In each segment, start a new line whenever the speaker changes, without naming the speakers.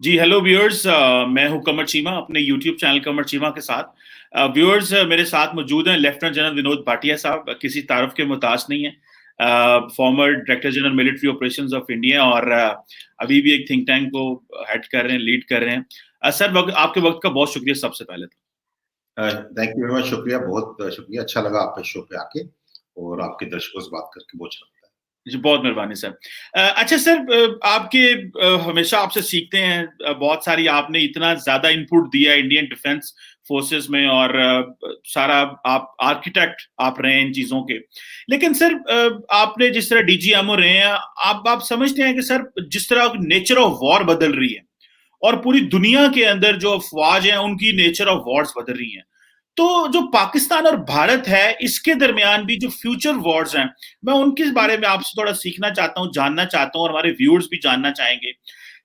जी, hello viewers. मैं हूँ कमर चीमा अपने यूट्यूब चैनल कमर चीमा के साथ। व्यूअर्स, मेरे साथ मौजूद हैं लेफ्टिनेंट जनरल विनोद भाटिया साहब। किसी तारुफ के मोहताज नहीं है। Farmer director general military operations of India और अभी भी एक थिंक टैंक को हेड कर रहे हैं, लीड कर रहे हैं। सर, आपके वक्त का बहुत शुक्रिया सबसे पहले तो।
Thank you very much. शुक्रिया, बहुत शुक्रिया। अच्छा लगा आपके शो पे आके और आपके दर्शकों से बात करके बहुत अच्छा लगता है।
जी, बहुत मेहरबानी सर। अच्छा सर, हमेशा आपसे सीखते हैं। बहुत सारी आपने इतना ज्यादा इनपुट दिया इंडियन डिफेंस फोर्सेस में, और सारा आप आर्किटेक्ट आप रहे हैं इन चीजों के। लेकिन सर, आपने जिस तरह डीजीएमओ रहे हैं, आप समझते हैं कि सर, जिस तरह नेचर ऑफ वॉर बदल रही है और पूरी दुनिया के अंदर जो अफवाज हैं उनकी नेचर ऑफ वॉर्स बदल रही हैं, तो जो पाकिस्तान और भारत है इसके दरमियान भी जो फ्यूचर वॉर्स हैं, मैं उनके बारे में आपसे थोड़ा सीखना चाहता हूं, जानना चाहता हूं, और हमारे व्यूअर्स भी जानना चाहेंगे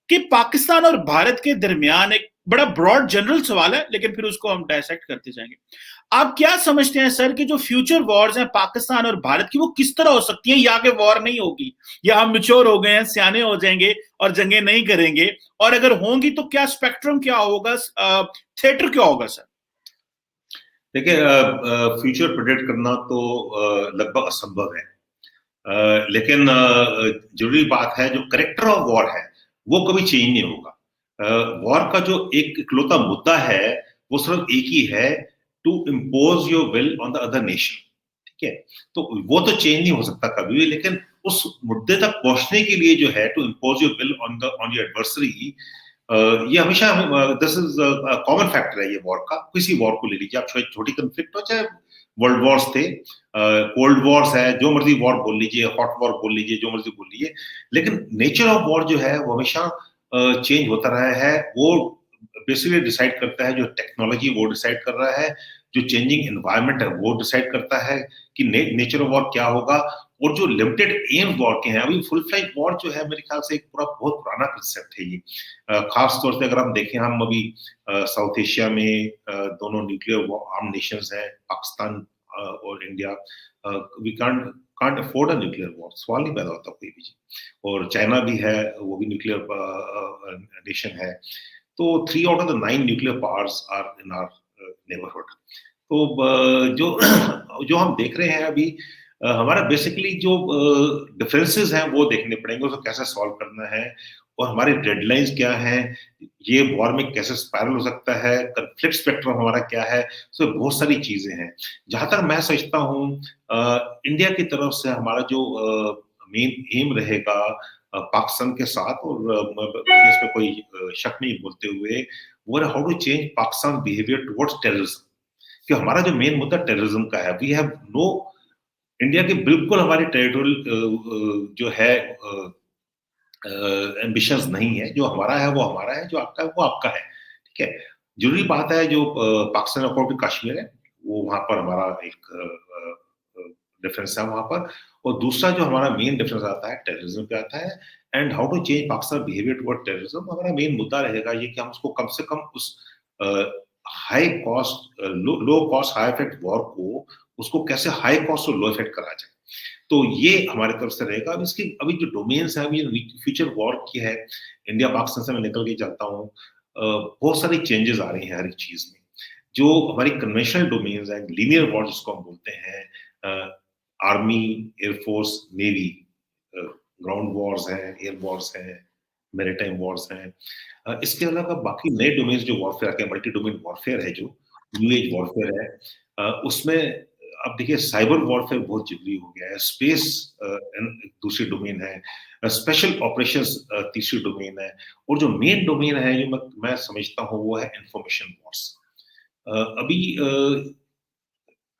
कि पाकिस्तान और भारत के दरमियान एक बड़ा ब्रॉड जनरल सवाल है, लेकिन फिर उसको हम डायसेक्ट करते जाएंगे। आप क्या समझते हैं सर कि जो फ्यूचर वॉर्स हैं पाकिस्तान और भारत की, वो किस तरह हो सकती हैं, या आगे वॉर नहीं होगी, या हम मिच्योर हो गए हैं, सियाने हो जाएंगे और जंगे नहीं करेंगे, और अगर होंगी तो क्या स्पेक्ट्रम क्या होगा, थिएटर क्या होगा सर?
देखिए, फ्यूचर प्रेडिक्ट करना तो लगभग असंभव है। लेकिन जरूरी बात है, जो करेक्टर ऑफ वॉर है वो कभी चेंज नहीं होगा। वॉर का जो एक इकलौता मुद्दा है वो सिर्फ एक ही है, to impose your will on the other nation. ठीक है, तो वो तो चेंज नहीं हो सकता कभी भी। लेकिन उस मुद्दे तक पहुंचने के लिए जो है, to impose your will on your adversary, ये हमेशा दिस इज कॉमन फैक्टर है ये वॉर का। किसी वॉर को ले लीजिए आप, छोटी कंफ्लिक्ट हो चाहे वर्ल्ड वॉर्स थे, कोल्ड वॉर्स है, जो मर्जी वॉर बोल लीजिए, हॉट वॉर बोल लीजिए, जो मर्जी बोल लीजिए। लेकिन नेचर ऑफ वॉर जो है वो हमेशा चेंज होता रहा है। वो बेसिकली डिसाइड करता है जो टेक्नोलॉजी, वो डिसाइड कर रहा है। जो चेंजिंग एनवायरनमेंट है वो डिसाइड करता है कि नेचर ऑफ वॉर क्या होगा। और जो लिमिटेड एम वॉर के हैं, अभी फुल फ्लैग वॉर जो है मेरे ख्याल से एक पूरा बहुत पुराना कंसेप्ट है ये। खास तौर से अगर हम देखें, हम अभी साउथ एशिया में दोनों न्यूक्लियर आर्म नेशंस हैं, पाकिस्तान और India. We can't afford a nuclear war, सवाल नहीं पैदा होता कोई भी जी। और चाइना भी है, वो भी न्यूक्लियर नेशन है। तो 3 out of the 9 nuclear powers are in our neighbourhood. तो जो जो हम देख रहे हैं अभी, हमारा बेसिकली जो डिफरेंसेस हैं वो देखने पड़ेंगे, उसको कैसे सॉल्व करना है और हमारी डेडलाइंस क्या हैं, ये वॉर में कैसे स्पायरल हो सकता है, कन्फ्लिक्ट स्पेक्ट्रम हमारा क्या है। सो बहुत सारी चीजें हैं। जहां तक मैं सोचता हूँ, इंडिया की तरफ से हमारा जो मेन एम रहेगा पाकिस्तान के साथ, और इसमें कोई शक नहीं बोलते हुए, वो how to change Pakistan behaviour towards terrorism. कि हमारा जो मेन मुद्दा टेररिज्म का है, वी हैव नो, इंडिया के बिल्कुल हमारी टेरिटोरियल जो है एम्बिशंस नहीं है। जो हमारा है वो हमारा है, जो आपका है वो आपका है। ठीक है, जरूरी बात है जो पाकिस्तान अकॉर्डिंग टू कश्मीर है, वो वहां पर हमारा एक डिफरेंस है वहां पर। और दूसरा जो हमारा मेन डिफरेंस आता है टेररिज्म पे आता है। And how to change Pakistan behaviour toward terrorism, हमारा मेन मुद्दा रहेगा ये कि हम उसको कम से कम उस हाई कॉस्ट, लो कॉस्ट हाई इफेक्ट वॉर को, उसको कैसे हाई कॉस्ट और लो इफेक्ट करा जाए। तो ये हमारे तरफ से रहेगा। अब इसकी अभी जो डोमेन्स है, अभी फ्यूचर वॉर की है, इंडिया पाकिस्तान से मैं निकल के चलता हूँ। बहुत सारी चेंजेस आ रही हैं हर एक चीज में। जो हमारी कन्वेंशनल डोमेन्स है, लीनियर वॉर जिसको हम बोलते हैं, army, air force, navy, ground Wars हैं, एयर वॉर्स हैं, मैरीटाइम वॉर्स हैं। इसके अलावा बाकी नए डोमेन्स जो वॉरफेयर के, मल्टी डोमेन वॉरफेयर है, जो न्यू एज वॉरफेयर है, उसमें अब देखिए साइबर वॉरफेयर बहुत जरूरी हो गया है। स्पेस दूसरी डोमेन है, स्पेशल ऑपरेशंस तीसरी डोमेन है। और जो मेन डोमेन है जो मैं समझता हूँ वो है इंफॉर्मेशन वॉर्स। अभी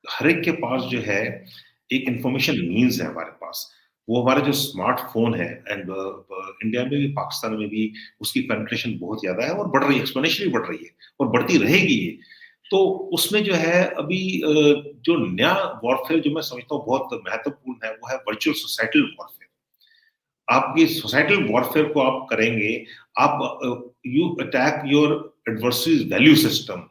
हर एक के पास जो है एक इंफॉर्मेशन मीन्स है हमारे पास। वो हमारा जो स्मार्टफोन है, एंड इंडिया में भी पाकिस्तान में भी उसकी पेनिट्रेशन बहुत ज्यादा है और बढ़ रही है, एक्सपोनेंशियली बढ़ रही है और बढ़ती रहेगी ये। तो उसमें जो है अभी जो नया वॉरफेयर जो मैं समझता हूँ बहुत महत्वपूर्ण है, वो है वर्चुअल सोसाइटल वॉरफेयर। आप ये सोसाइटल वॉरफेयर को आप करेंगे, आप you attack your adversaries value system,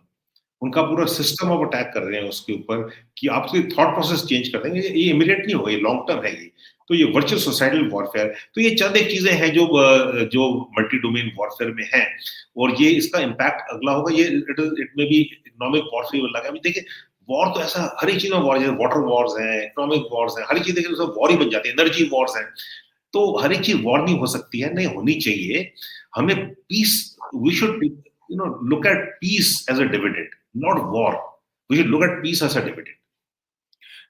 उनका पूरा सिस्टम ऑफ अटैक कर रहे हैं उसके ऊपर कि आप उसकी थॉट प्रोसेस चेंज कर देंगे। ये इमीडिएट नहीं होगा, ये लॉन्ग टर्म है ये। तो ये वर्चुअल सोसाइटल वॉरफेयर, तो ये चंद एक चीजें हैं जो मल्टी डोमेन वॉरफेयर में हैं, और ये इसका इम्पैक्ट अगला होगा। ये इट में भी इकोनॉमिक वॉरफेयर लगा। अभी देखिए, वॉर तो ऐसा हर एक चीज में वॉर है, वाटर वॉर्स हैं, इकोनॉमिक वॉर्स हैं, हर एक चीज देखिए वॉर ही बन जाती है, एनर्जी वॉर्स हैं। तो हर एक चीज वॉर नहीं हो सकती है, नहीं होनी चाहिए। हमें peace, we should look at peace as a dividend, not war. We should look at peace as a dividend.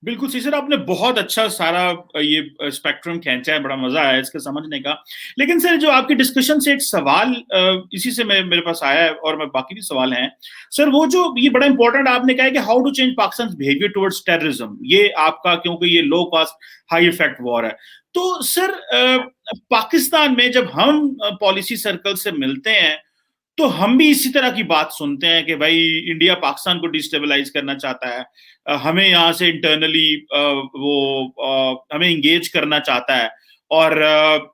बिल्कुल सही सर, आपने बहुत अच्छा सारा ये स्पेक्ट्रम खींचा है, बड़ा मजा आया इसके समझने का। लेकिन सर, जो आपके डिस्कशन से एक सवाल इसी से मेरे पास आया है, और मैं बाकी भी सवाल हैं सर, वो जो ये बड़ा इंपॉर्टेंट आपने कहा है कि how to change Pakistan behaviour towards terrorism, ये आपका, क्योंकि ये low cost high effect war है। तो सर, पाकिस्तान में जब हम पॉलिसी सर्कल से मिलते हैं, तो हम भी इसी तरह की बात सुनते हैं कि भाई इंडिया पाकिस्तान को डिस्टेबलाइज करना चाहता है, हमें यहाँ से इंटरनली वो हमें इंगेज करना चाहता है, और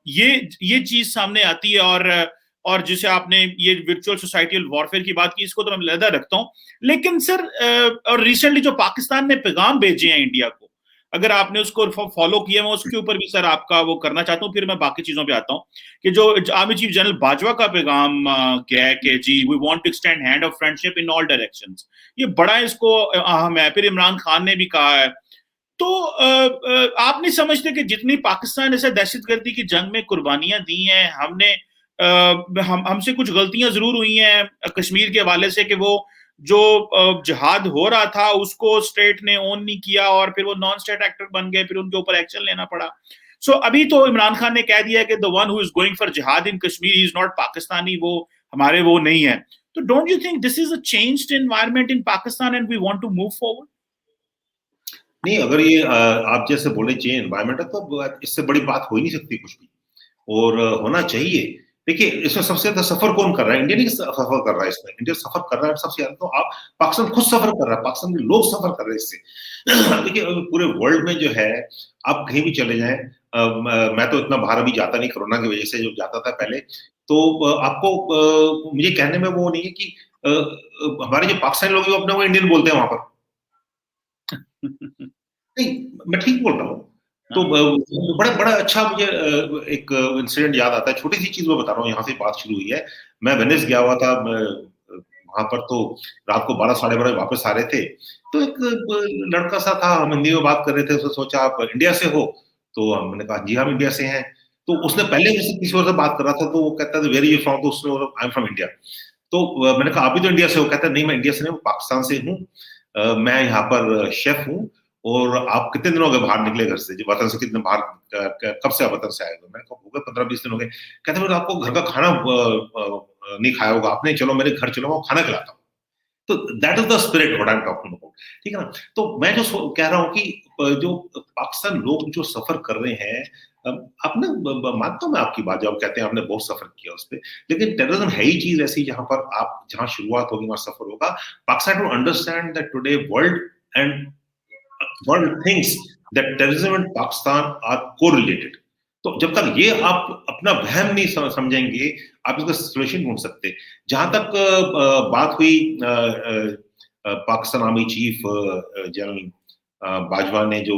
ये चीज सामने आती है। और जिसे आपने ये वर्चुअल सोसाइटल वॉरफेयर की बात की, इसको तो मैं अलग रखता हूँ। लेकिन सर, और रिसेंटली जो पाकिस्तान ने पैगाम भेजे हैं इंडिया को, अगर आपने उसको फॉलो किया, मैं उसके ऊपर भी सर आपका वो करना चाहता हूँ, फिर मैं बाकी चीजों पे आता हूँ। कि जो आर्मी चीफ जनरल बाजवा का पैगाम गया है कि जी we want to extend hand of friendship in all directions, ये बड़ा इसको अहम है। फिर इमरान खान ने भी कहा है। तो आप नहीं समझते कि जितनी पाकिस्तान ऐसे दहशतगर्दी की जंग में कुर्बानियां दी हैं, हमसे कुछ गलतियां जरूर हुई हैं कश्मीर के हवाले से, कि वो जो जिहाद हो रहा था उसको स्टेट ने ओन नहीं किया, और फिर वो नॉन स्टेट एक्टर बन गए, फिर उनके ऊपर एक्शन लेना पड़ा। सो अभी तो इमरान खान ने कह दिया कि the one who is going for jihad in Kashmir is not Pakistani, वो हमारे वो नहीं है। तो don't you think this is a changed environment in Pakistan and we want to move forward?
नहीं, अगर ये आप जैसे बोले चेंज एनवायरमेंट है, तो इससे बड़ी बात हो ही नहीं सकती कुछ भी, और होना चाहिए। देखिए, इसमें सबसे ज्यादा सफर कौन कर रहा है? इंडिया नहीं सफर कर रहा है इसमें, इंडिया सफर कर रहा है सबसे ज्यादा। तो आप, पाकिस्तान खुद सफर कर रहा है, पाकिस्तान के लोग सफर कर रहे हैं इससे। देखिए, पूरे वर्ल्ड में जो है, आप कहीं भी चले जाएं, मैं तो इतना बाहर अभी जाता नहीं, कोरोना की वजह से, जो जाता था पहले, तो आपको मुझे कहने में वो नहीं है कि हमारे जो पाकिस्तानी लोग अपने वो इंडियन बोलते हैं वहां पर। नहीं, मैं ठीक बोल रहा हूँ। तो बड़ा बड़ा अच्छा मुझे एक इंसिडेंट याद आता है, छोटी सी चीज मैं बता रहा हूँ, यहाँ से बात शुरू हुई है। मैं वेनिस गया हुआ था, वहां पर तो रात को 12 साढ़े 12 वापस आ रहे थे। तो एक लड़का सा था, हम हिंदी में बात कर रहे थे, उसने सोचा आप इंडिया से हो? तो हमने कहा जी हम इंडिया से हैं। तो उसने पहले मुझसे किसी और से बात कर रहा था, तो वो कहता था वेयर आर यू फ्रॉम, तो उसने आई एम फ्रॉम इंडिया। तो मैंने कहा आप भी तो इंडिया से हो? कहता नहीं, मैं इंडिया से नहीं, पाकिस्तान से हूँ, मैं यहाँ पर शेफ हूँ। और आप कितने दिन हो गए बाहर निकले घर से, जो वतन से कितने बाहर, कब से आप वतन से आए? मैंने कहा हो गए 15-20 दिन हो गए। कहते हैं आपको घर का खाना नहीं खाया होगा आपने, चलो मेरे घर चलो, मैं खाना खिलाता हूँ। तो that is the spirit what I am talking about, ठीक है ना? तो मैं जो कह रहा हूँ कि जो पाकिस्तान लोग जो सफर कर रहे हैं, आपने, मानता हूँ मैं आपकी बात, जो आप कहते हैं आपने बहुत सफर किया उस पर, लेकिन टेररिज्म है ही चीज ऐसी जहां पर आप, जहां शुरुआत होगी वहां सफर होगा। Pakistan to understand that today world and world thinks that terrorism and Pakistan are correlated. तो जब तक ये आप अपना वहम नहीं समझेंगे, आप इसका सोल्यूशन ढूंढ सकते। जहां तक बात हुई Pakistan army chief general Bajwa ने जो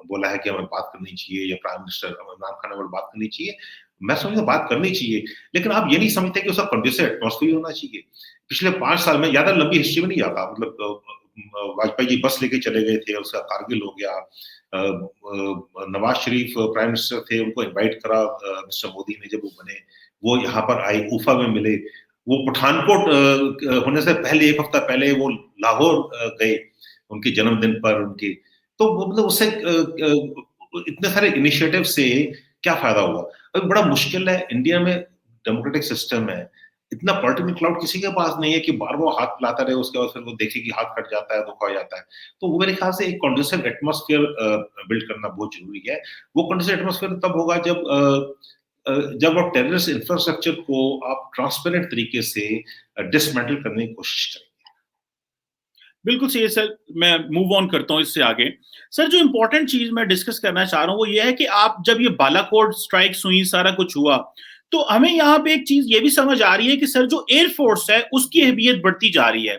बोला है कि हमें बात करनी चाहिए, या प्राइम मिनिस्टर इमरान खान ने बात करनी चाहिए, मैं समझता बात करनी चाहिए, लेकिन आप ये नहीं समझते कि उसका कंड्यूसिव एटमॉस्फेयर होना चाहिए। पिछले 5 साल में, ज्यादा लंबी हिस्ट्री में नहीं आता, मतलब वाजपेयी जी बस लेके चले गए थे, उसका कारगिल हो गया, नवाज शरीफ प्राइम मिनिस्टर थे, उनको इनवाइट करा मिस्टर मोदी ने, जब वो बने, वो यहाँ पर आए, उफा में मिले, वो पठानकोट होने से पहले 1 हफ्ता पहले वो लाहौर गए उनके जन्मदिन पर उनके। तो मतलब उससे इतने सारे इनिशिएटिव से क्या फायदा हुआ? अभी बड़ा मुश्किल है, इंडिया में डेमोक्रेटिक सिस्टम है, इतना पॉलिटिकल क्लाउड किसी के पास नहीं है कि बार बार हाथ मिलाता रहे, उसके बाद फिर वो देखे कि हाथ कट जाता है, धोखा हो जाता है। तो वो मेरे ख्याल से एक कंडीसिव एटमॉस्फेयर बिल्ड करना बहुत जरूरी है। वो कंडीसिव एटमॉस्फेयर तब होगा जब आप टेररिस्ट इंफ्रास्ट्रक्चर को आप ट्रांसपेरेंट तरीके से डिसमेंटल करने की कोशिश करें।
बिल्कुल सही है सर, मैं मूव ऑन करता हूँ इससे आगे। सर, जो इंपॉर्टेंट चीज मैं डिस्कस करना चाह रहा हूँ वो ये है कि आप जब ये बालाकोट स्ट्राइक्स हुई, सारा कुछ हुआ, तो हमें यहाँ पे एक चीज ये भी समझ आ रही है कि सर जो एयरफोर्स है उसकी अहमियत बढ़ती जा रही है।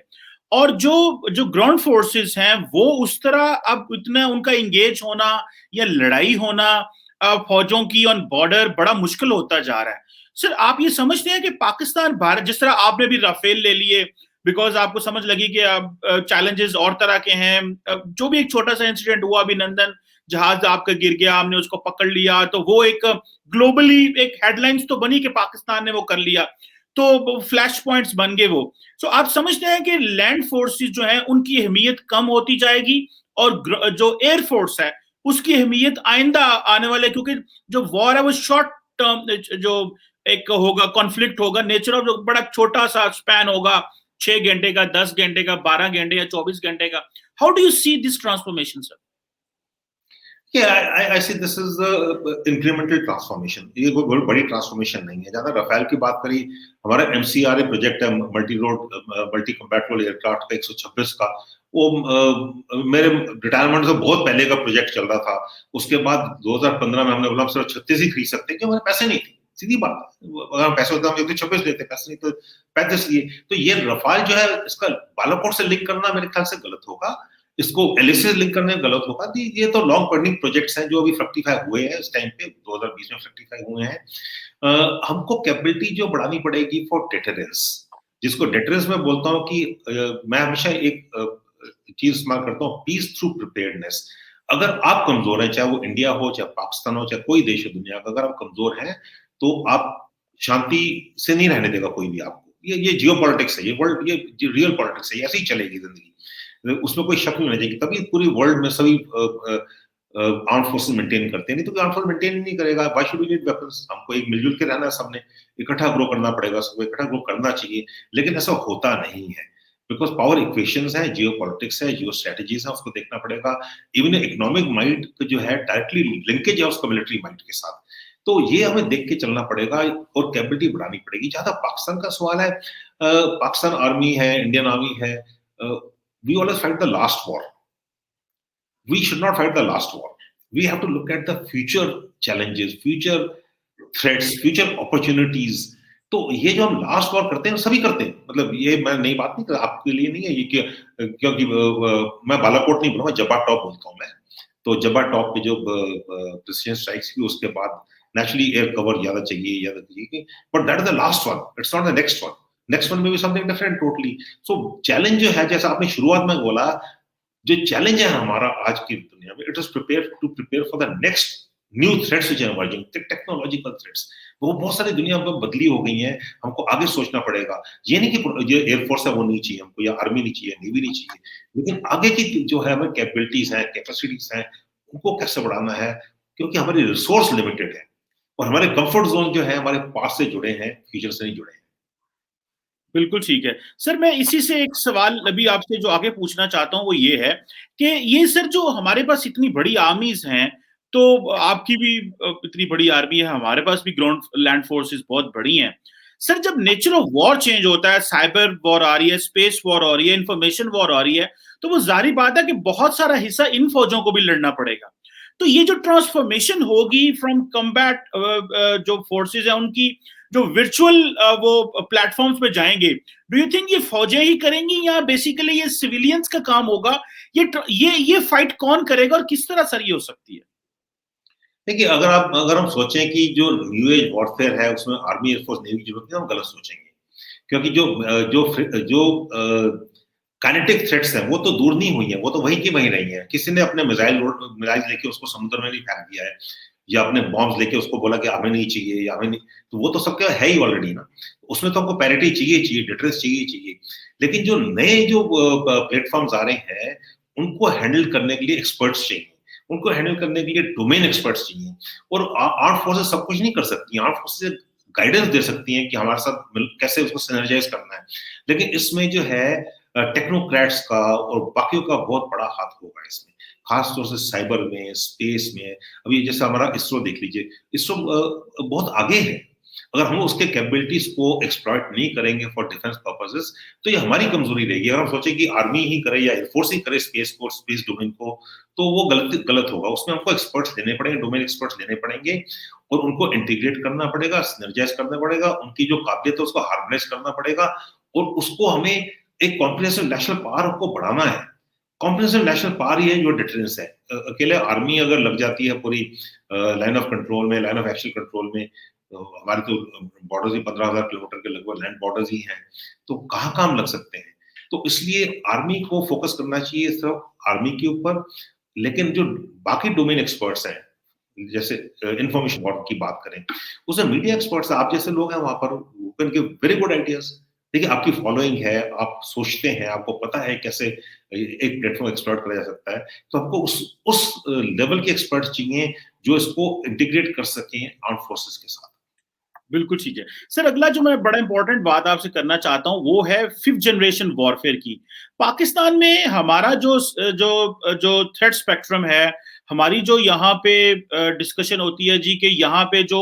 और जो जो ग्राउंड फोर्सेस हैं वो उस तरह अब इतना उनका इंगेज होना या लड़ाई होना फौजों की ऑन बॉर्डर बड़ा मुश्किल होता जा रहा है। सर आप ये समझते हैं कि पाकिस्तान भारत, जिस तरह आपने भी राफेल ले लिए बिकॉज आपको समझ लगी कि अब चैलेंजेस और तरह के हैं, जो भी एक छोटा सा इंसिडेंट हुआ अभिनंदन जहाज आपका गिर गया, हमने उसको पकड़ लिया, तो वो एक ग्लोबली एक हेडलाइंस तो बनी कि पाकिस्तान ने वो कर लिया, तो फ्लैश पॉइंट्स बन गए वो। तो आप समझते हैं कि लैंड फोर्सेस जो है उनकी अहमियत कम होती जाएगी और जो एयर फोर्स है उसकी अहमियत आइंदा आने वाले, क्योंकि जो वॉर है वो शॉर्ट टर्म जो एक होगा कॉन्फ्लिक्ट होगा, नेचर ऑफ बड़ा छोटा सा स्पैन होगा, 6 घंटे का, 10 घंटे का, 12 घंटे या 24 घंटे का। How do you see this transformation sir?
Yeah, I see this is the incremental transformation. ये कोई बहुत बड़ी ट्रांसफॉर्मेशन नहीं है। ज्यादा रफेल की बात करी, हमारा MCRA प्रोजेक्ट है, multi road multi combat road aircraft का 126 का, वो मेरे रिटायरमेंट से बहुत पहले का प्रोजेक्ट चल रहा था। उसके बाद 2015 में हमने बोला हम सिर्फ 36 ही खरीद सकते हैं, क्योंकि हमारे पैसे नहीं थे। सीधी बात है, अगर पैसे होते हम 126 लेते, पैसे नहीं तो 35 लिए। तो ये रफाल जो है, इसका बालाकोट से लिंक करना मेरे ख्याल से गलत होगा, इसको एलएसी लिंक करने में गलत होगा। ये तो लॉन्ग पेंडिंग प्रोजेक्ट्स हैं जो अभी फ्रक्टिफाई हुए हैं इस टाइम पे, 2020 में फ्रक्टिफाई हुए हैं। हमको कैपेबिलिटी जो बढ़ानी पड़ेगी फॉर डेटरेंस, जिसको डेटरेंस में बोलता हूँ कि मैं हमेशा एक चीज इस्तेमाल करता हूँ, पीस थ्रू प्रिपेयर्डनेस। अगर आप कमजोर हैं, चाहे वो इंडिया हो, चाहे पाकिस्तान हो, चाहे कोई देश हो दुनिया का, अगर आप कमजोर हैं तो आप शांति से नहीं रहने देगा कोई भी आपको। ये जियो पॉलिटिक्स है, ये वर्ल्ड, ये रियल पॉलिटिक्स है, ऐसी ही चलेगी जिंदगी, उसमें कोई शक नहीं होना चाहिए। तभी पूरी वर्ल्ड में सभी आर्म फोर्सेस मेंटेन करते हैं, नहीं तो आर्म फोर्स मेंटेन नहीं करेगा। Why should we need weapons? हमको एक मिलजुल के रहना है, सबने इकट्ठा ग्रो करना पड़ेगा, सबको इकट्ठा ग्रो करना चाहिए, लेकिन ऐसा होता नहीं है बिकॉज पावर इक्वेशंस है, जियो पॉलिटिक्स है, जियो स्ट्रेटेजीज है, उसको देखना पड़ेगा। इवन इकोनॉमिक माइंड जो है डायरेक्टली लिंकेज है उसका मिलिट्री माइंड के साथ, तो ये हमें देख के चलना पड़ेगा और कैपेबिलिटी बढ़ानी पड़ेगी। जहां तक पाकिस्तान का सवाल है, पाकिस्तान आर्मी है, इंडियन आर्मी है, we always fight the last war. We should not fight the last war. We have to look at the future challenges, future threats, future opportunities. तो ये जो हम लास्ट वॉर करते हैं सभी करते हैं, मतलब ये मैं नई बात नहीं कर, आपके लिए नहीं है ये, क्योंकि मैं बालाकोट नहीं बोलूंगा, जब्बा टॉप बोलता हूँ मैं। तो जब्बा टॉप पे जो प्रिसिजन स्ट्राइक्स की, उसके बाद नेचुरली एयर कवर ज्यादा चाहिए, but that is the last one, it's not the next one. Next one में भी समथिंग डिफरेंट टोटली। सो चैलेंज जो है, जैसा आपने शुरुआत में बोला, जो चैलेंज है हमारा आज की दुनिया में, it is prepare for the next new threats which are emerging, technological threats. वो बहुत सारी दुनिया में बदली हो गई है, हमको आगे सोचना पड़ेगा। ये नहीं कि जो एयरफोर्स है वो नहीं चाहिए हमको, या आर्मी नहीं चाहिए, नेवी नहीं चाहिए, लेकिन आगे की जो है हमें कैपेबिलिटीज हैं, कैपेसिटीज हैं, उनको कैसे बढ़ाना है, क्योंकि हमारी रिसोर्स लिमिटेड है और हमारे कंफर्ट जोन जो है हमारे पास से जुड़े हैं, फ्यूचर से नहीं जुड़े हैं।
बिल्कुल ठीक है सर। मैं इसी से एक सवाल अभी आपसे जो आगे पूछना चाहता हूं वो ये है कि ये सर जो हमारे पास इतनी बड़ी आर्मीज हैं, तो आपकी भी इतनी बड़ी आर्मी है, हमारे पास भी ग्राउंड लैंड फोर्सेस बहुत बड़ी हैं सर। जब नेचर ऑफ वॉर चेंज होता है, साइबर वॉर आ रही है, स्पेस वॉर आ रही है, इंफॉर्मेशन वॉर आ रही है, तो वो जाहिर बात है कि बहुत सारा हिस्सा इन फौजों को भी लड़ना पड़ेगा। तो ये जो ट्रांसफॉर्मेशन होगी फ्रॉम कम्बैट जो फोर्सेज है उनकी जो वर्चुअल वो प्लेटफॉर्म्स पे जाएंगे, डू यू थिंक ये फौजें ही करेंगी या बेसिकली ये सिविलियंस का काम होगा? ये फाइट कौन करेगा और किस तरह सर ये हो सकती है?
देखिए, अगर हम सोचें कि जो न्यू एज वॉरफेयर है उसमें आर्मी, एयरफोर्स, नेवी की जरूरत है, हम गलत सोचेंगे। क्योंकि जो काइनेटिक थ्रेट्स हैं वो तो दूर नहीं हुई है, वो तो वही की वही रही है। किसी ने अपने मिसाइल लेके उसको समुद्र में नहीं फेंक दिया है, या अपने बॉम्ब्स लेके उसको बोला कि हमें नहीं चाहिए या हमें नहीं, तो वो तो सबका है ही ऑलरेडी ना। उसमें तो हमको पैरिटी चाहिए, डिटरेंस चाहिए। लेकिन जो नए जो प्लेटफॉर्म्स आ रहे हैं उनको हैंडल करने के लिए एक्सपर्ट्स चाहिए, उनको हैंडल करने के लिए डोमेन एक्सपर्ट्स चाहिए। और आर्म फोर्सेस सब कुछ नहीं कर सकती, आर्म फोर्सेस गाइडेंस दे सकती हैं कि हमारे साथ कैसे उसको सिनर्जाइज करना है, लेकिन इसमें जो है टेक्नोक्रेट्स का और बाकियों का बहुत बड़ा हाथ होगा इसमें, खासतौर से साइबर में, स्पेस में। अभी जैसे हमारा इसरो देख लीजिए, इसरो बहुत आगे है। अगर हम उसके कैपेबिलिटीज को एक्सप्लॉइट नहीं करेंगे फॉर डिफेंस पर्पसेस, तो ये हमारी कमजोरी रहेगी। अगर हम सोचे कि आर्मी ही करे या एयरफोर्स ही करे स्पेस को, स्पेस डोमेन को, तो वो गलत होगा। उसमें हमको एक्सपर्ट्स लेने पड़ेंगे, डोमेन एक्सपर्ट्स लेने पड़ेंगे, और उनको इंटीग्रेट करना पड़ेगा, सिनर्जाइज करना पड़ेगा, उनकी जो काबिलियत है उसको हार्मोनाइज करना पड़ेगा, और उसको हमें एक कॉम्प्रिहेंसिव नेशनल पावर को बढ़ाना है। कॉम्प्रिहेंसिव नेशनल पावर ही है जो डिटरेंस है। अकेले आर्मी अगर लग जाती है पूरी लाइन ऑफ कंट्रोल में, लाइन ऑफ एक्शन कंट्रोल में, तो हमारे तो बॉर्डर्स ही 15,000 किलोमीटर के लगभग लैंड बॉर्डर्स ही हैं, तो कहाँ काम लग सकते हैं। तो इसलिए आर्मी को फोकस करना चाहिए सिर्फ आर्मी के ऊपर, लेकिन जो बाकी डोमेन एक्सपर्ट्स हैं, जैसे इंफॉर्मेशन वॉर की बात करें, उसमें मीडिया एक्सपर्ट्स आप जैसे लोग हैं वहां पर, can give very good ideas. देखिए आपकी फॉलोइंग है, आप सोचते हैं, आपको पता है कैसे एक प्लेटफॉर्म एक्सप्लॉइट करा जा सकता है, तो आपको उस लेवल के एक्सपर्ट्स चाहिए जो इसको इंटीग्रेट कर सकें आर्म फोर्सेस के साथ।
बिल्कुल ठीक है सर। अगला जो मैं बड़ा इंपॉर्टेंट बात आपसे करना चाहता हूं वो है 5th जनरेशन वॉरफेयर की। पाकिस्तान में हमारा जो जो जो थ्रेट स्पेक्ट्रम है, हमारी जो यहाँ पे डिस्कशन होती है जी कि यहाँ पे जो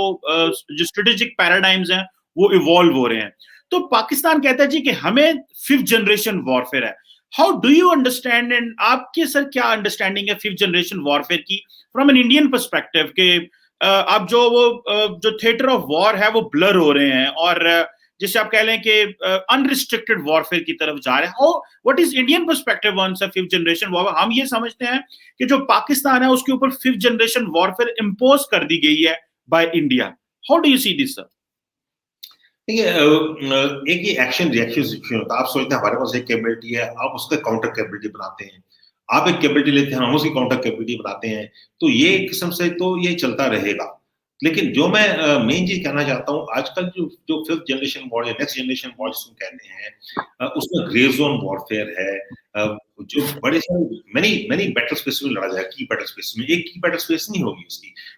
स्ट्रेटेजिक पैराडाइम्स हैं वो इवॉल्व हो रहे हैं। तो पाकिस्तान कहता है जी कि हमें 5th जनरेशन वॉरफेयर है। How do you understand, and आपके सर क्या अंडरस्टैंडिंग है 5th जनरेशन वॉरफेयर की फ्रॉम एन इंडियन पर्सपेक्टिव के अब जो वो जो थिएटर ऑफ वॉर है वो ब्लर हो रहे हैं और जिसे आप कह लें कि अनरिस्ट्रिक्टेड वॉरफेयर की तरफ जा रहे हैं। How what is Indian perspective on 5th generation warfare? हम ये समझते हैं कि जो पाकिस्तान है उसके ऊपर 5th जनरेशन वॉरफेयर इंपोज कर दी गई है by India. How do you see this sir?
देखिए एक ही एक्शन रिएक्शन सिचुएशन होता है। आप सोचते हैं हमारे पास एक कैपेबिलिटी है, आप उसका काउंटर कैपेबिलिटी बनाते हैं। आप एक कैपेबिलिटी लेते हैं, हम उसकी काउंटर कैपेबिलिटी बनाते हैं। तो ये एक किस्म से तो ये चलता रहेगा। लेकिन जो मैं मेन चीज कहना चाहता हूँ, आजकल जो 5th जनरेशन वॉर या नेक्स्ट जनरेशन वॉर जिसको कहते हैं, उसमें ग्रे जोन वॉरफेयर है। जो बड़े सारे मैनी बैटल स्पेस में लड़ा जाएगा। की बैटल स्पेस में एक की बैटल स्पेस नहीं होगी,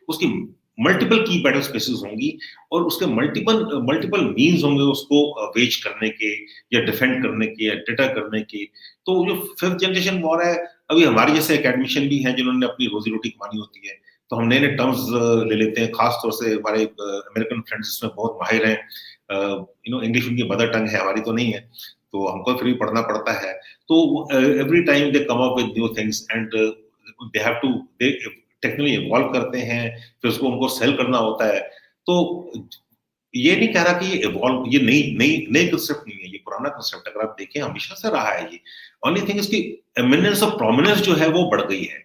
उसकी मल्टीपल की बैटल स्पेसेस होंगी और उसके मल्टीपल मीन्स होंगे उसको वेज करने के या डिफेंड करने के या डिटर करने के। तो जो 5th जनरेशन वॉर है, अभी हमारे जैसे एकेडमिशियन भी हैं जिन्होंने अपनी रोजी रोटी कमानी होती है, तो हम नए नए टर्म्स ले लेते हैं। खास तौर से हमारे अमेरिकन फ्रेंड्स इसमें बहुत माहिर हैं। इंग्लिश उनकी मदर टंग है, हमारी तो नहीं है, तो हमको फिर भी पढ़ना पड़ता है। तो every time they come up with new things and they have to technically evolve करते हैं, फिर उसको उनको सेल करना होता है। तो ये नहीं कह रहा कि ये इवॉल्व, ये नई कंसेप्ट नहीं है, ये पुराना कंसेप्ट अगर आप देखें हमेशा से रहा है ये। ओनली थिंग इसकी एमिनेंस ऑफ प्रोमिनेंस जो है वो बढ़ गई है।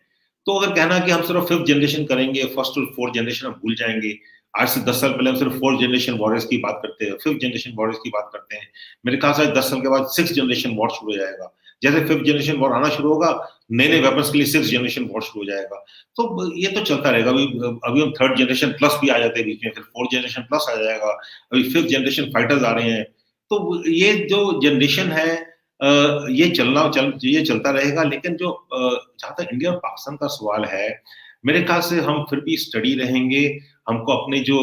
तो अगर कहना कि हम सिर्फ 5th जनरेशन करेंगे, 1st और 4th जनरेशन हम भूल जाएंगे। आज से 10 साल पहले हम सिर्फ 4th जनरेशन वॉरियर्स की बात करते हैं, 5th जनरेशन वॉरियर्स की बात करते हैं। मेरे ख्याल से 10 साल के बाद 6th जनरेशन वॉर शुरू हो जाएगा। जैसे 5th जनरेशन वॉर आना शुरू होगा, नए नए वेपन्स के लिए 6th जनरेशन वॉर शुरू हो जाएगा। तो ये तो चलता रहेगा। अभी हम 3rd जनरेशन प्लस भी आ जाते हैं बीच में, फिर 4th जनरेशन प्लस आ जाएगा, अभी 5th जनरेशन फाइटर्स आ रहे हैं। तो ये जो जनरेशन है ये चलता रहेगा। लेकिन जो जहां तक इंडिया और पाकिस्तान का सवाल है, मेरे ख्याल से हम फिर भी स्टडी रहेंगे। हमको अपने जो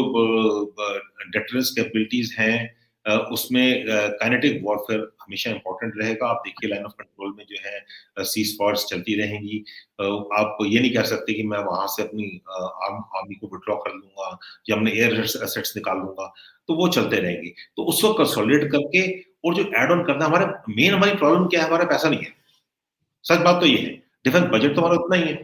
डिटरेंस कैपेबिलिटीज हैं उसमें काइनेटिक वॉरफेयर हमेशा इंपॉर्टेंट रहेगा। आप देखिए लाइन ऑफ कंट्रोल में जो है सीज फायर्स चलती रहेंगी। आप ये नहीं कह सकते कि मैं वहां से अपनी आर्मी को विड्रॉ कर लूंगा या अपने एयर एसेट्स निकाल लूंगा, तो वो चलते रहेंगे। तो उसको कंसोलिडेट करके और जो एड ऑन करना, हमारी प्रॉब्लम क्या है, हमारा पैसा नहीं है। सच बात तो ये है, डिफेंस बजट तो हमारा उतना ही है।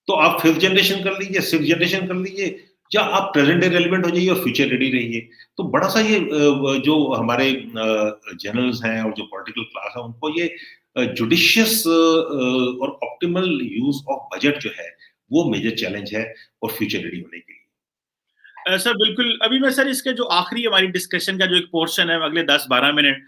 तो आप 5th जनरेशन कर लीजिए, 6th जनरेशन कर लीजिए, या आप प्रेजेंट डे रेलिवेंट हो जाइए और फ्यूचर रेडी रहिए। तो बड़ा सा ये जो हमारे जनरल्स हैं और जो पॉलिटिकल क्लास है, उनको ये जुडिशियस और ऑप्टिमल यूज ऑफ बजट जो है वो मेजर चैलेंज है और फ्यूचर रेडी होने के लिए।
सर बिल्कुल। अभी मैं सर इसके जो आखिरी हमारी डिस्कशन का जो एक पोर्शन है अगले 10-12 मिनट,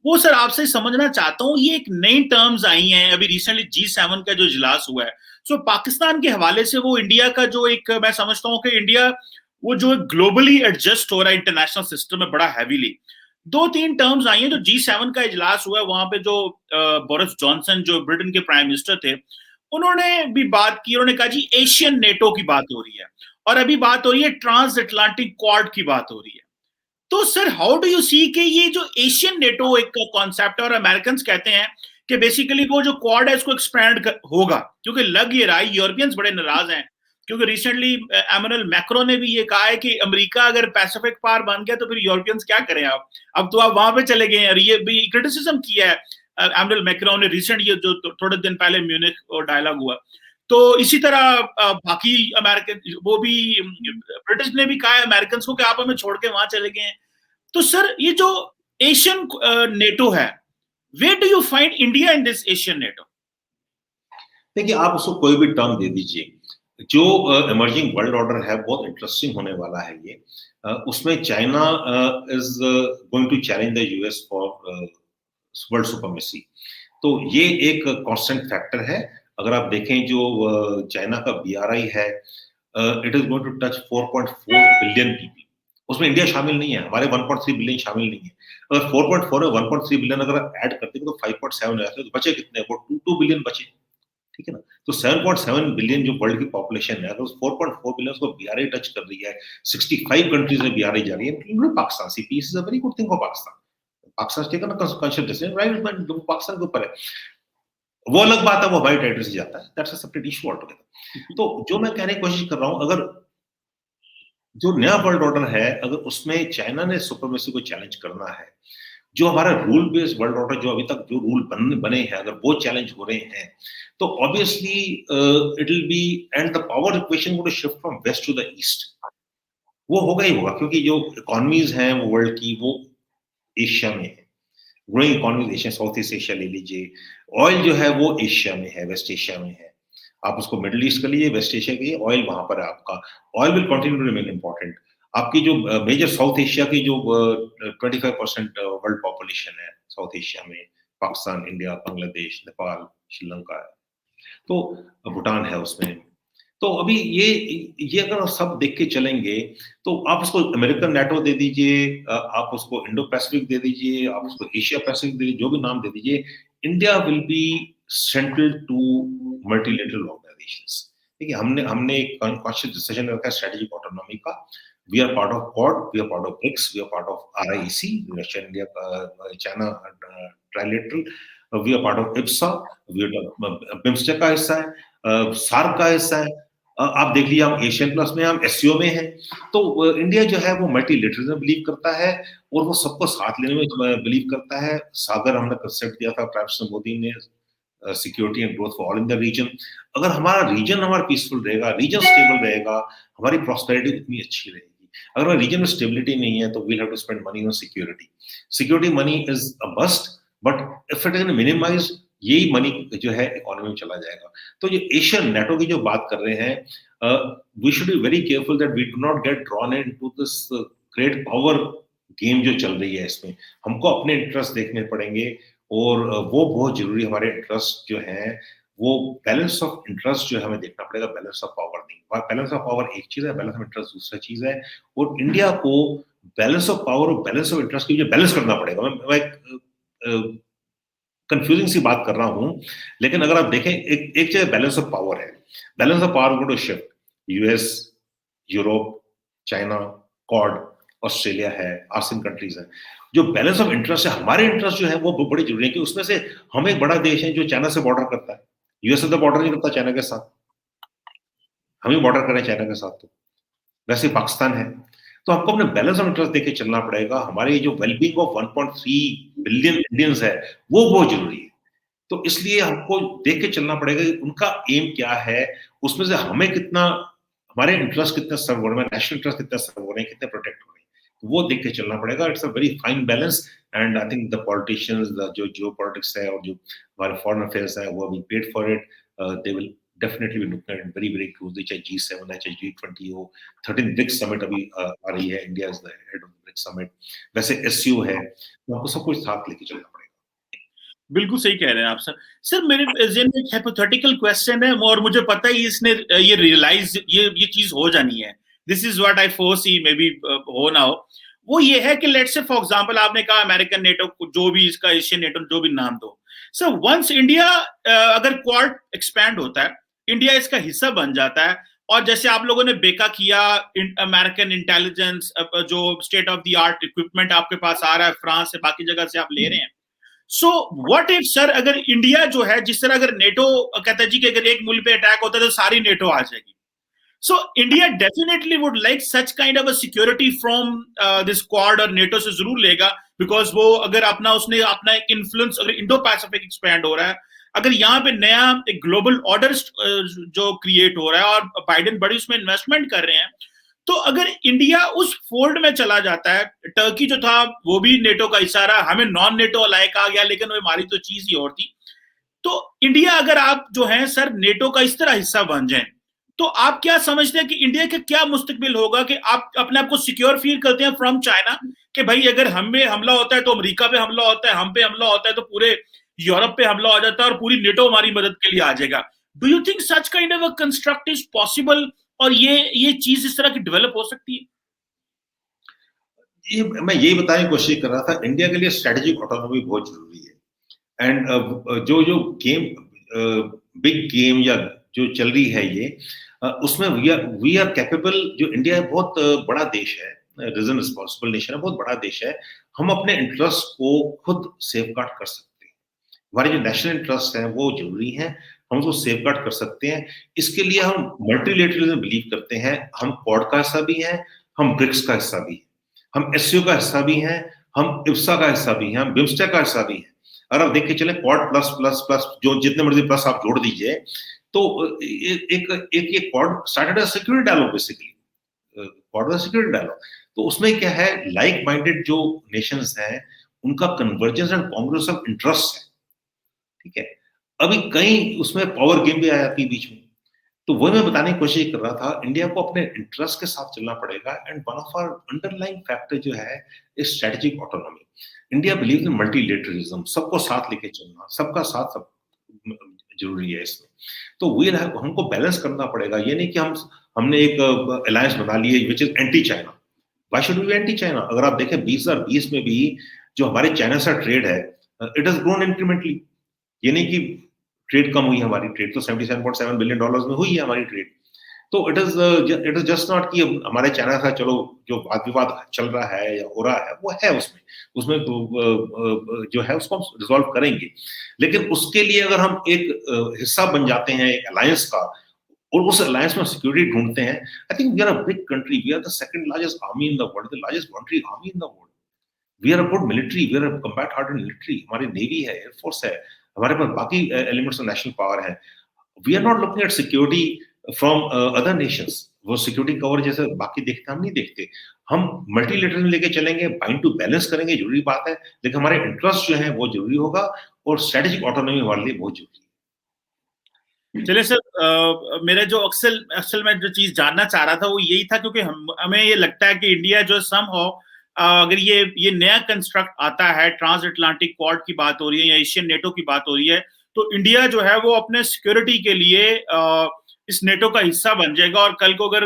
वो सर आपसे समझना चाहता हूँ। ये एक नई टर्म्स आई हैं अभी रिसेंटली G7 का जो इजलास हुआ है, सो पाकिस्तान के हवाले से वो इंडिया का जो एक, मैं समझता हूँ कि इंडिया वो जो ग्लोबली एडजस्ट हो रहा है इंटरनेशनल सिस्टम में बड़ा हैवीली। 2-3 टर्म्स आई हैं। जो G7 का इजलास हुआ है वहां पे जो बोरिस जॉनसन जो ब्रिटेन के प्राइम मिनिस्टर थे, उन्होंने भी बात की। उन्होंने कहा जी एशियन नेटो की बात हो रही है और अभी बात हो रही है ट्रांस अटलांटिक क्वाड की बात हो रही है। तो sir how do you see कि ये जो एशियन नेटो एक कॉन्सेप्ट है, और अमेरिकन कहते हैं कि बेसिकली वो जो क्वाड है इसको एक्सपैंड होगा, क्योंकि लग ये रहा है यूरोपियंस बड़े नाराज हैं, क्योंकि रिसेंटली एमैनुअल मैक्रो ने भी ये कहा है कि अमेरिका अगर पैसिफिक पावर बन गया तो फिर यूरोपियंस क्या करें आप, अब तो आप वहां पे चले गए हैं। और ये भी क्रिटिसिज्म किया है एमैनुअल मैक्रो ने रिसेंट, ये जो थोड़े दिन पहले म्यूनिख डायलॉग हुआ। तो इसी तरह बाकी अमेरिकन, वो भी ब्रिटिश ने भी कहा है अमेरिकन को कि आप हमें छोड़ के वहां चले गए हैं। तो सर ये जो एशियन नेटो है, Where do you find India in this Asian NATO?
देखिए, आप उसको कोई भी टर्म दे दीजिए, जो इमर्जिंग वर्ल्ड ऑर्डर है बहुत इंटरेस्टिंग होने वाला है ये। उसमें China is going to challenge the US for world supremacy. तो ये एक कांस्टेंट फैक्टर है। अगर आप देखें जो चाइना का बीआरआई है, it is going to touch 4.4 billion people. उसमें इंडिया शामिल नहीं है, हमारे 1.3 बिलियन शामिल नहीं है। अगर 4.4 और 1.3 बिलियन अगर ऐड करते तो 5.7 हो जाते, तो बचे कितने? वो 2 बिलियन बचे, ठीक है ना। तो 7.7 बिलियन जो वर्ल्ड की पॉपुलेशन है, अगर 4.4 बिलियन उसको बीआरआई टच कर रही है, 65 कंट्रीज में बीआरआई जा रही है, including Pakistan. CPS is a very good thing for Pakistan. Pakistan taken a conscious decision, right, Pakistan के ऊपर है, वो अलग बात है, वो हमारी टेरिटरी से जाता है, that's a separate issue altogether. तो जो मैं कहने की कोशिश कर रहा हूं, अगर जो नया वर्ल्ड ऑर्डर है, अगर उसमें चाइना ने सुपरमेसी को चैलेंज करना है, जो हमारा रूल बेस्ड वर्ल्ड ऑर्डर जो अभी तक जो रूल बने हैं, अगर वो चैलेंज हो रहे हैं, तो obviously it will be, and the power equation would shift from west to the east. वो होगा ही होगा, क्योंकि जो इकोनॉमीज हैं वो वर्ल्ड की, वो एशिया में है। Growing economy Asia, south east Asia ले लीजिए। ऑयल जो है वो एशिया में है, वेस्ट एशिया में है। आप उसको मिडिल ईस्ट कर लीजिए, वेस्ट एशिया के ऑयल वहां पर है आपका। Oil will continue to remain important. आपकी जो मेजर साउथ एशिया की जो 25% वर्ल्ड पॉपुलेशन है साउथ एशिया में, पाकिस्तान, इंडिया, बांग्लादेश, नेपाल, श्रीलंका है, तो भूटान है उसमें। तो अभी ये अगर आप सब देख के चलेंगे, तो आप उसको अमेरिकन नेटो दे दीजिए, आप उसको इंडो पैसिफिक दे दीजिए, आप उसको एशिया पैसिफिक दे दीजिए, जो भी नाम दे दीजिए, India will be central to multilateral organisations. ठीक है, हमने एक कॉन्शियस डिसीजन रखा है स्ट्रेटेजिक ऑटोनॉमी का। We are part of Quad, we are part of BRICS, we are part of RIC, Russia India China trilateral, we are part of IBSA, we are BIMSTEC का हिस्सा है, SAARC का हिस्सा है। आप देख लीजिए, हम एशियन प्लस में, हम एससीओ में हैं। तो इंडिया जो है वो मल्टीलेटरलिज्म में बिलीव करता है, और वो सबको साथ लेने में बिलीव करता है। सागर हमने कंसेप्ट दिया था प्राइम मिनिस्टर मोदी ने, security and growth for all in the region. अगर हमारा रीजन हमारा पीसफुल रहेगा, रीजन स्टेबल रहेगा, हमारी प्रॉस्पेरिटी इतनी अच्छी रहेगी। अगर रीजन में स्टेबिलिटी नहीं है, तो we'll have to spend money on security. Security money is a must, but if it is minimise, यही मनी जो है इकोनॉमी में चला जाएगा। तो जो एशियन नेटो की जो बात कर रहे हैं, we should be very careful that we do not get drawn into this great power game जो चल रही है। इसमें हमको अपने इंटरेस्ट देखने पड़ेंगे, और वो बहुत जरूरी, हमारे इंटरेस्ट जो है वो बैलेंस ऑफ इंटरेस्ट जो है हमें देखना पड़ेगा, बैलेंस ऑफ पावर नहीं। बैलेंस ऑफ पावर एक चीज है, बैलेंस ऑफ इंटरेस्ट दूसरा चीज है। और इंडिया को बैलेंस ऑफ पावर और बैलेंस ऑफ इंटरेस्ट की बैलेंस करना पड़ेगा। मैं कंफ्यूजिंग सी बात कर रहा हूं, लेकिन अगर आप देखें, एक जगह बैलेंस ऑफ पावर है, बैलेंस ऑफ पावर को shift US, Europe, China, quad, Australia है, आसियान कंट्रीज है। जो बैलेंस ऑफ इंटरेस्ट है, हमारे इंटरेस्ट जो है वो बड़ी जरूरी है, कि उसमें से हम एक बड़ा देश है जो चाइना से बॉर्डर करता है। यूएस से तो बॉर्डर नहीं करता चाइना के साथ, हम ही बॉर्डर करें चाइना के साथ। तो वैसे पाकिस्तान है। तो आपको अपने बैलेंस ऑफ इंटरेस्ट देके चलना पड़ेगा। हमारे जो वेलबींग ऑफ 1.3 बिलियन इंडियंस है वो बहुत जरूरी है। तो इसलिए हमको देख के चलना पड़ेगा कि उनका एम क्या है, उसमें से हमें कितना, हमारे इंटरेस्ट कितना सर्व हो रहे हैं, नेशनल इंटरेस्ट कितना सर्व हो रहे हैं, कितने प्रोटेक्ट हो रहे हैं, तो वो देख के चलना पड़ेगा। It's a very fine balance, and I think the politicians, जो जियो पॉलिटिक्स है और जो हमारे फॉरेन अफेयर्स है, वो will paid for it. They will definitely be looking at very very closely, चाहे G7 है, चाहे G20 हो, 13 ब्रिक्स समिट अभी आ रही है, India is the head of BRICS summit, वैसे एससीओ है, तो आपको सब कुछ साथ लेके चलना पड़ेगा।
बिल्कुल सही कह रहे हैं आप सर। सर मेरे जेन में एक हाइपोथेटिकल क्वेश्चन है, और मुझे पता है इसने ये रियलाइज ये चीज हो जानी है, this is what I foresee may be हो ना हो। वो ये है कि लेट्स से फॉर एग्जांपल आपने कहा अमेरिकन नेटो, जो भी इसका एशियन नेटो, जो भी नाम दो सर, वंस इंडिया अगर क्वाड एक्सपैंड होता है, इंडिया इसका हिस्सा बन जाता है, और जैसे आप लोगों ने बेका किया, अमेरिकन इंटेलिजेंस, जो state of the art equipment आपके पास आ रहा है फ्रांस से, बाकी जगह से आप ले रहे हैं। सो व्हाट इफ सर, अगर इंडिया जो है, जिस तरह अगर नेटो कहता है जी कि अगर एक मुल्क पे अटैक होता है तो सारी नेटो आ जाएगी, so India definitely would like such kind of a security from this quad, और नेटो से जरूर लेगा, बिकॉज वो अगर उसने अपना एक इन्फ्लुएंस, अगर इंडो पैसिफिक एक्सपैंड हो रहा है, अगर यहाँ पे नया एक ग्लोबल ऑर्डर जो क्रिएट हो रहा है, और बाइडेन बड़ी उसमें इन्वेस्टमेंट कर रहे हैं, तो अगर इंडिया उस फोल्ड में चला जाता है, टर्की जो था वो भी नेटो का हिस्सा रहा, हमें नॉन नेटो अलाय कहा गया, लेकिन वो हमारी तो चीज ही और थी। तो इंडिया अगर आप जो है सर नेटो का इस तरह हिस्सा बन जाए, तो आप क्या समझते हैं कि इंडिया का क्या मुस्तकबिल होगा, कि आप अपने आप को सिक्योर फील करते हैं फ्रॉम चाइना, कि भाई अगर हम पे हमला होता है तो अमेरिका पे हमला होता है, हम पे हमला होता है तो पूरे यूरोप पे हमला हो जाता है और पूरी नेटो हमारी मदद के लिए आ जाएगा? Do you think such kind of a construct is possible, और ये चीज इस तरह की डेवलप हो सकती है?
मैं यही बताने की कोशिश कर रहा था, इंडिया के लिए स्ट्रेटेजिक ऑटोनॉमी बहुत जरूरी है। एंड जो जो गेम, बिग गेम या जो चल रही है ये, उसमें वी आर कैपेबल। जो इंडिया है बहुत बड़ा देश है, रीजन रिस्पॉन्सिबल नेशन है, बहुत बड़ा देश है। हम अपने इंटरेस्ट को खुद सेफ गार्ड कर सकते हैं। हमारे जो नेशनल इंटरेस्ट हैं वो जरूरी हैं, हम उसको सेफ गार्ड कर सकते हैं। इसके लिए हम मल्टीलेटरलिज्म बिलीव करते हैं। हम क्वाड का हिस्सा भी हैं, हम ब्रिक्स का हिस्सा भी हैं, हम एससीओ का हिस्सा भी हैं, हम इप्सा का हिस्सा भी हैं, हम बिम्स्टेक का हिस्सा भी हैं। अगर आप देख के चले क्वाड प्लस प्लस प्लस, जो जितने मर्जी प्लस आप जोड़ दीजिए, तो एक ये Quad started as security dialogue basically. Quad was security dialogue. तो उसमें क्या है, लाइक माइंडेड जो नेशंस हैं उनका convergence and Congress of interest है। ठीक है, अभी कहीं उसमें पावर गेम भी आ जाती है बीच में। तो वो मैं बताने की कोशिश कर रहा था, इंडिया को अपने इंटरेस्ट के साथ चलना पड़ेगा। And one of our underlying factor जो है is strategic autonomy. India believe in multilateralism, सबको साथ लेके चलना, सबका साथ सब जरूरी है इसमें। तो वी हमको बैलेंस करना पड़ेगा। ये नहीं कि हमने एक अलायंस बना ली है which is anti China. Why should we anti China? अगर आप देखें 2020 में भी जो हमारे चाइना से ट्रेड है, इट हैज ग्रोन इंक्रीमेंटली। ये नहीं कि ट्रेड कम हुई है, हमारी ट्रेड तो $77.7 बिलियन में हुई है हमारी ट्रेड। तो इट इज जस्ट नॉट कि हमारे चाइना का चलो जो वाद विवाद चल रहा है या हो रहा है वो है, उसमें जो है उसको हम रिजॉल्व करेंगे। लेकिन उसके लिए अगर हम एक हिस्सा बन जाते हैं एक अलायंस का, और उस अलायंस में सिक्योरिटी ढूंढते हैं, I think we are a big country, we are the second largest army in the world, the largest voluntary army in the world. We are a good military, we are a combat hardened military, हमारी navy है, air force है, हमारे पास बाकी elements of national power है। We are not looking at security from other nations. वो security cover जैसे बाकी देखते हम नहीं देखते। हम मल्टीलेटरल लेके चलेंगे, बाइंड टू बैलेंस करेंगे, जरूरी बात है, लेकिन हमारे इंटरेस्ट जो है वो जरूरी होगा, और स्ट्रेटेजिक ऑटोनॉमी हमारे लिए बहुत जरूरी है।
चलिए सर, मेरे जो असल में जो चीज जानना चाह रहा था वो यही था, क्योंकि हमें ये लगता है कि इंडिया जो सम हो, अगर ये नया कंस्ट्रक्ट आता है, ट्रांस अटलांटिक क्वाड की बात हो रही है या एशियन नेटो की बात हो रही है, तो इंडिया जो है वो अपने सिक्योरिटी के लिए इस नेटो का हिस्सा बन जाएगा, और कल को अगर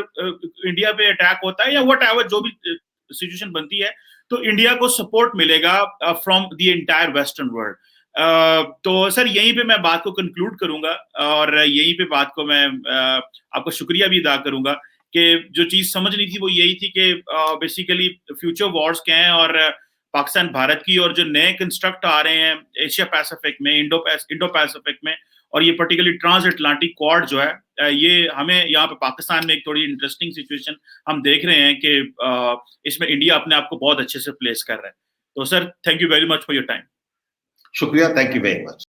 इंडिया पे अटैक होता है या वट एवर जो भी सिचुएशन बनती है, तो इंडिया को सपोर्ट मिलेगा from the entire western world. तो सर यहीं पे मैं बात को कंक्लूड करूंगा, और यहीं पे बात को मैं आपका शुक्रिया भी अदा करूंगा, कि जो चीज समझनी थी वो यही थी कि बेसिकली फ्यूचर वॉर्स क्या हैं, और पाकिस्तान भारत की, और जो नए कंस्ट्रक्ट आ रहे हैं एशिया पैसिफिक में, इंडो पैसिफिक में, और ये पर्टिकुलरली ट्रांस अटलांटिक क्वाड जो है, ये हमें यहाँ पे पाकिस्तान में एक थोड़ी इंटरेस्टिंग सिचुएशन हम देख रहे हैं कि इसमें इंडिया अपने आप को बहुत अच्छे से प्लेस कर रहा है। तो sir thank you very much for your time.
शुक्रिया, थैंक यू वेरी मच।